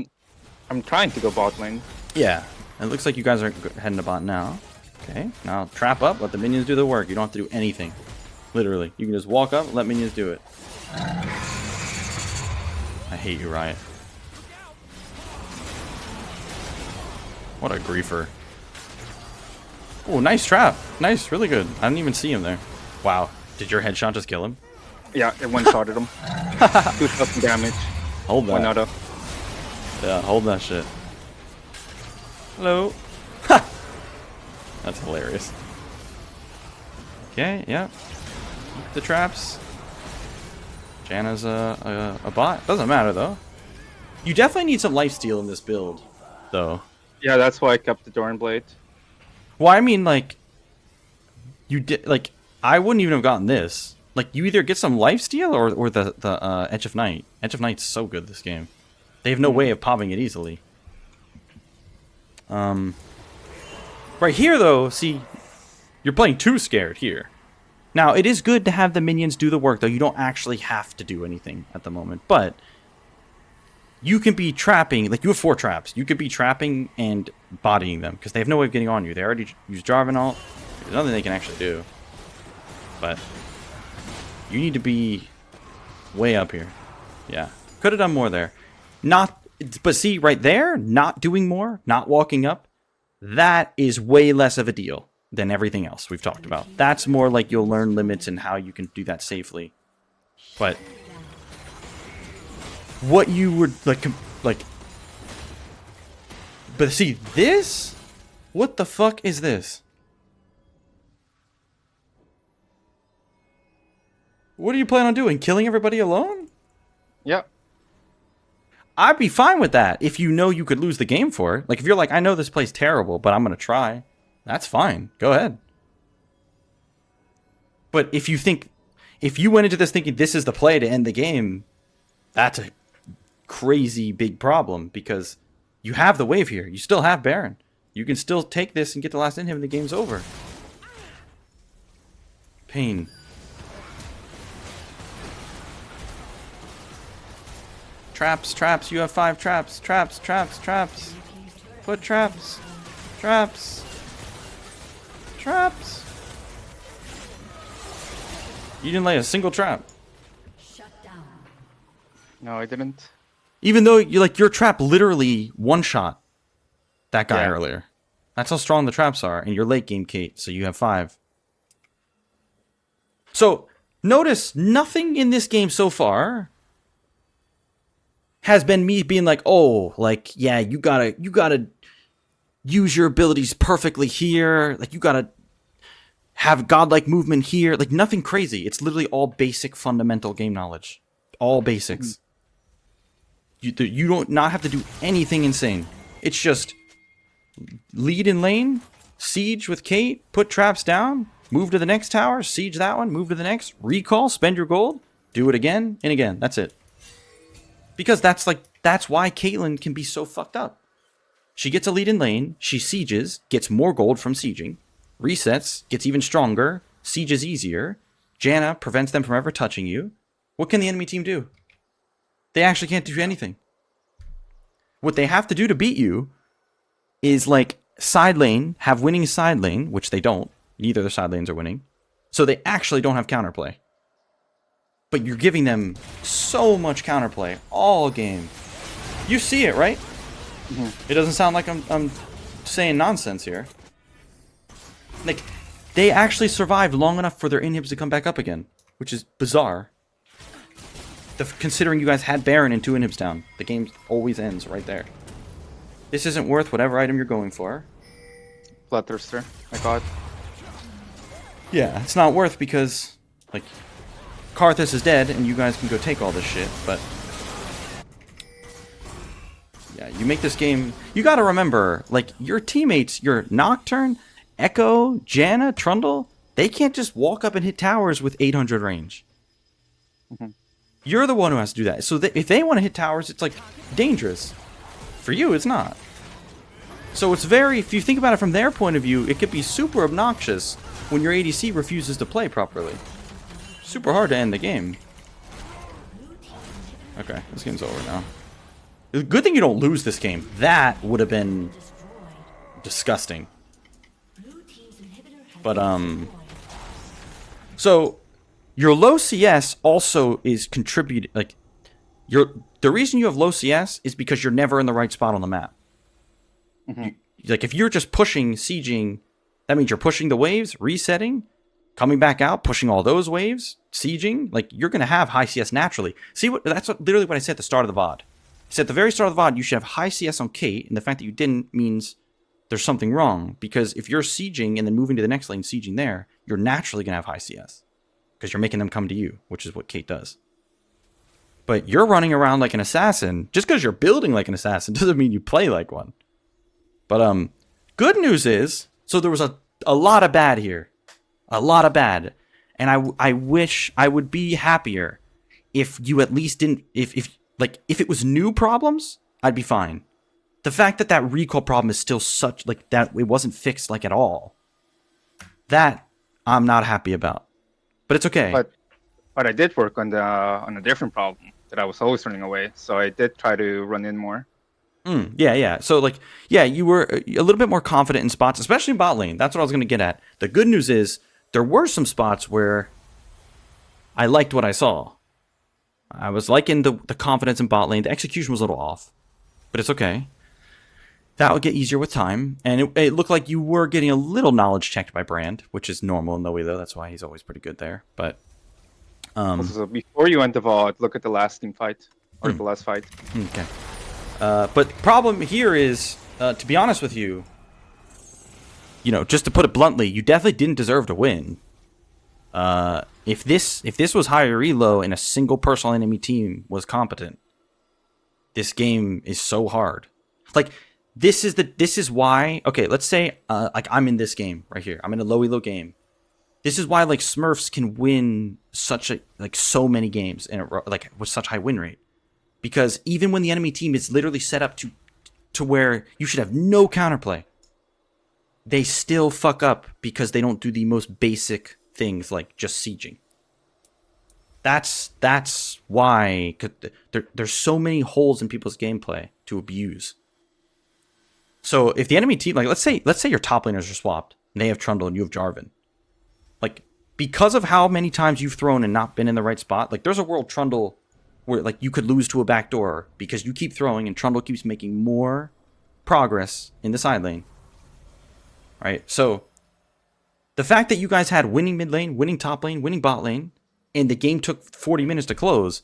I'm trying to go bot lane. Yeah, it looks like you guys are heading to bot now. Okay, now trap up, let the minions do the work. You don't have to do anything. Literally. You can just walk up, let minions do it. I hate you, Riot. What a griefer. Oh, nice trap. Nice, really good. I didn't even see him there. Wow, did your headshot just kill him? Yeah, it one-shotted him. 2,000 damage. Hold that. 1 auto. Yeah, hold that shit. Hello. That's hilarious. Okay, yeah. Keep the traps. Janna's a bot. Doesn't matter, though. You definitely need some lifesteal in this build, though. Yeah, that's why I kept the Doran Blade. Well, I mean, like... You did... Like, I wouldn't even have gotten this. Like, you either get some lifesteal or the Edge of Night. Edge of Night's so good this game. They have no way of popping it easily. Right here, though, see, you're playing too scared here. Now, it is good to have the minions do the work, though. You don't actually have to do anything at the moment. But you can be trapping, like, you have 4 traps. You could be trapping and bodying them, because they have no way of getting on you. They already use Jarvan ult. There's nothing they can actually do. But you need to be way up here. Yeah. Could have done more there. But see, right there, not doing more, not walking up, that is way less of a deal than everything else we've talked about. That's more like you'll learn limits and how you can do that safely. But what you would like, but see this? What the fuck is this? What do you plan on doing? Killing everybody alone? Yep. I'd be fine with that if you know you could lose the game for it. Like, if you're like, I know this play's terrible, but I'm going to try. That's fine. Go ahead. But if you went into this thinking this is the play to end the game, that's a crazy big problem because you have the wave here. You still have Baron. You can still take this and get the last in him and the game's over. Pain. Traps, traps, you have 5 traps. Traps, traps, traps. Put traps. Traps. Traps. You didn't lay a single trap. No, I didn't. Even though your trap literally one-shot that guy earlier. That's how strong the traps are. And you're late game, Kate, so you have 5. So notice nothing in this game so far has been me being like, oh, like, yeah, you gotta use your abilities perfectly here. Like, you gotta have godlike movement here. Like, nothing crazy. It's literally all basic fundamental game knowledge. All basics. You don't not have to do anything insane. It's just lead in lane, siege with Kate, put traps down, move to the next tower, siege that one, move to the next, recall, spend your gold, do it again and again. That's it. Because that's why Caitlyn can be so fucked up. She gets a lead in lane, she sieges, gets more gold from sieging, resets, gets even stronger, sieges easier, Janna prevents them from ever touching you. What can the enemy team do? They actually can't do anything. What they have to do to beat you is like side lane, have winning side lane, which they don't. Neither of their side lanes are winning. So they actually don't have counterplay. But you're giving them so much counterplay all game. You see it, right? It doesn't sound like I'm saying nonsense here. Like, they actually survived long enough for their inhibs to come back up again, which is bizarre. Considering you guys had Baron and 2 inhibs down, the game always ends right there. This isn't worth whatever item you're going for. Bloodthirster, my god. Yeah, it's not worth because, like, Karthus is dead and you guys can go take all this shit, but yeah, you make this game. You gotta remember, like, your teammates, your Nocturne, Echo, Janna, Trundle, they can't just walk up and hit towers with 800 range. You're the one who has to do that. So if they want to hit towers, it's like dangerous. For you, it's not. So it's very, if you think about it from their point of view, it could be super obnoxious when your ADC refuses to play properly. Super hard to end the game. Okay, this game's over now. Good thing you don't lose this game. That would have been disgusting. But, so your low CS also is contributing, like, the reason you have low CS is because you're never in the right spot on the map. Like, if you're just pushing, sieging, that means you're pushing the waves, resetting, coming back out, pushing all those waves, sieging. Like, you're going to have high CS naturally. See, that's literally what I said at the start of the VOD. I said at the very start of the VOD, you should have high CS on Kate, and the fact that you didn't means there's something wrong. Because if you're sieging and then moving to the next lane, sieging there, you're naturally going to have high CS. Because you're making them come to you, which is what Kate does. But you're running around like an assassin. Just because you're building like an assassin doesn't mean you play like one. But good news is, so there was a lot of bad here. A lot of bad. And I wish I would be happier if you at least didn't, if it was new problems, I'd be fine. The fact that recall problem is still such, like, that it wasn't fixed, like, at all. That I'm not happy about. But it's okay. But I did work on a different problem that I was always running away. So I did try to run in more. Yeah. So, like, yeah, you were a little bit more confident in spots, especially in bot lane. That's what I was going to get at. The good news is there were some spots where I liked what I saw. I was liking the confidence in bot lane. The execution was a little off, but it's okay. That would get easier with time. And it looked like you were getting a little knowledge checked by Brand, which is normal in the way, though. That's why he's always pretty good there. But so before you went to VOD, look at the last team fight. Or the last fight. Okay. But problem here is, to be honest with you, just to put it bluntly, you definitely didn't deserve to win. If this was higher elo and a single personal enemy team was competent, this game is so hard. Like, this is why. Okay, let's say like I'm in this game right here. I'm in a low elo game. This is why, like, Smurfs can win so many games in a row, like, with such high win rate. Because even when the enemy team is literally set up to where you should have no counterplay, they still fuck up because they don't do the most basic things like just sieging. That's why there's so many holes in people's gameplay to abuse. So if the enemy team, like, let's say your top laners are swapped and they have Trundle and you have Jarvan, like, because of how many times you've thrown and not been in the right spot, like, there's a world Trundle where, like, you could lose to a backdoor because you keep throwing and Trundle keeps making more progress in the side lane. Right? So The fact that you guys had winning mid lane, winning top lane, winning bot lane, and the game took 40 minutes to close,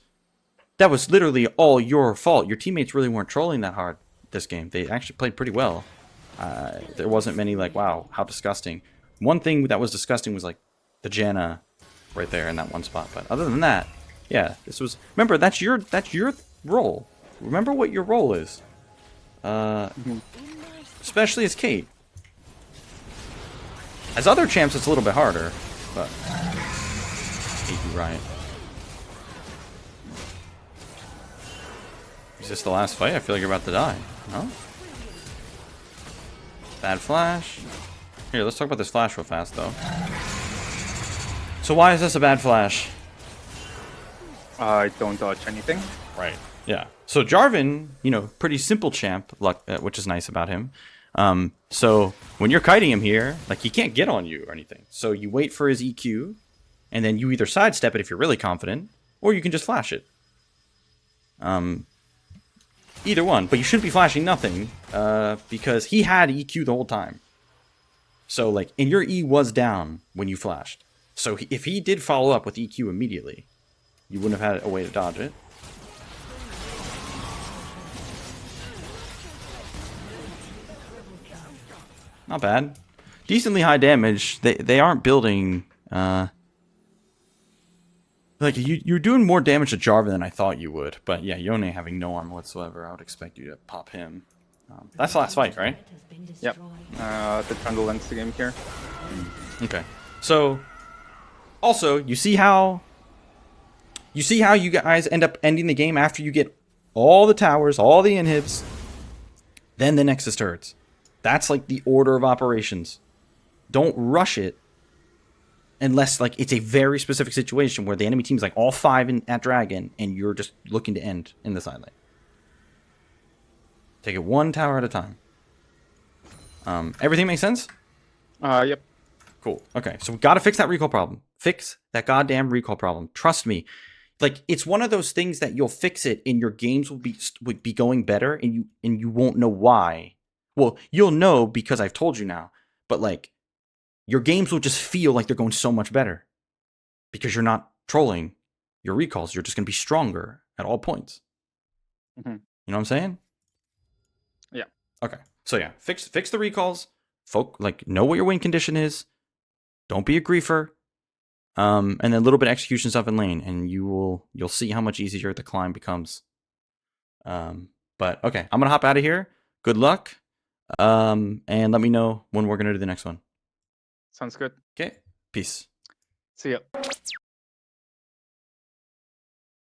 that was literally all your fault. Your teammates really weren't trolling that hard this game. They actually played pretty well. There wasn't many like, wow, how disgusting. One thing that was disgusting was like the Janna right there in that one spot. But other than that, yeah, this was. Remember, that's your role. Remember what your role is. Especially as Kate. As other champs, it's a little bit harder. But hate you, Riot. Is this the last fight? I feel like you're about to die. No? Bad flash. Here, let's talk about this flash real fast, though. So why is this a bad flash? I don't dodge anything. Right. Yeah. So Jarvan, you know, pretty simple champ, which is nice about him. So when you're kiting him here, like he can't get on you or anything. So you wait for his EQ, and then you either sidestep it if you're really confident, or you can just flash it. Either one, but you shouldn't be flashing nothing, because he had EQ the whole time. So like, and your E was down when you flashed. So if he did follow up with EQ immediately, you wouldn't have had a way to dodge it. Not bad. Decently high damage. They aren't building. Like you're doing more damage to Jarvan than I thought you would. But yeah, Yone having no armor whatsoever, I would expect you to pop him. That's the last fight, right? Yep. The jungle ends the game here. Okay. So also, you see how you guys end up ending the game after you get all the towers, all the inhibs, then the Nexus turrets. That's like the order of operations. Don't rush it unless like it's a very specific situation where the enemy team's like all 5 at Dragon and you're just looking to end in the side lane. Take it one tower at a time. Everything makes sense? Yep. Cool. Okay, so we gotta fix that recall problem. Fix that goddamn recall problem. Trust me. Like, it's one of those things that you'll fix it and your games will be going better and you won't know why. Well, you'll know because I've told you now. But like, your games will just feel like they're going so much better. Because you're not trolling your recalls. You're just gonna be stronger at all points. Mm-hmm. You know what I'm saying? Yeah. Okay. So yeah, fix the recalls. Like, know what your win condition is. Don't be a griefer. And then a little bit of execution stuff in lane, and you'll see how much easier the climb becomes. But okay, I'm gonna hop out of here. Good luck. And let me know when we're gonna do the next one. Sounds good. Okay. Peace. See ya.